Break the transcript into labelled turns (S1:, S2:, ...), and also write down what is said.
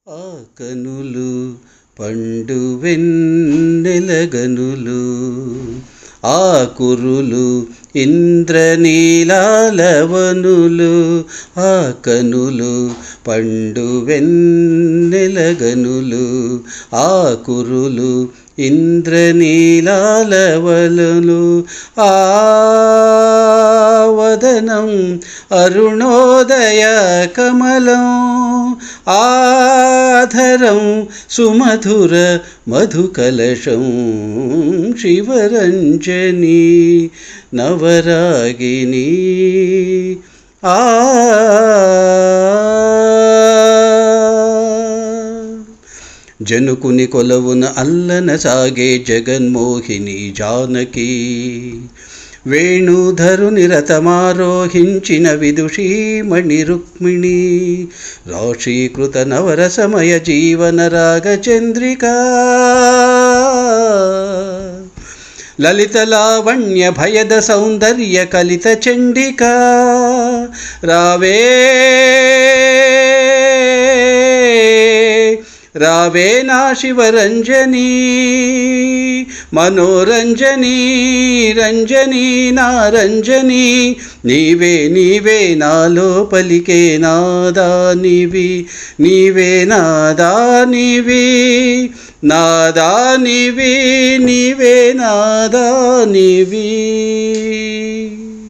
S1: ఆ కనులు పండు వెన్నెలగనులు, ఆ కురులు ఇంద్రనీలాలవనులు. ఆ కనులు పండు వెన్నెలగనులు, ఆ కురులు ఇంద్రనీలాలవనులు. ఆ వదనం అరుణోదయ కమలం, ఆధరం సుమధుర మధుకలశం. శివరంజని నవరాగిని ఆ జనుకుని కొలవున అల్లన సాగే జగన్మోహిని జానకి, వేణుధరుని రథమారోహించిన విదుషీమణి రుక్మిణి, రాశీకృత నవరసమయ జీవన రాగచంద్రికా, లలిత లావణ్య భయద సౌందర్య కలిత చండికా. రావే రావే నా శివరంజని, మనోరంజని రంజని నా రంజని. నీవే నీవే నాలో పలికే నాదానివి, నీవే నాదానివి నాదానివి, నీవే నాదానివి.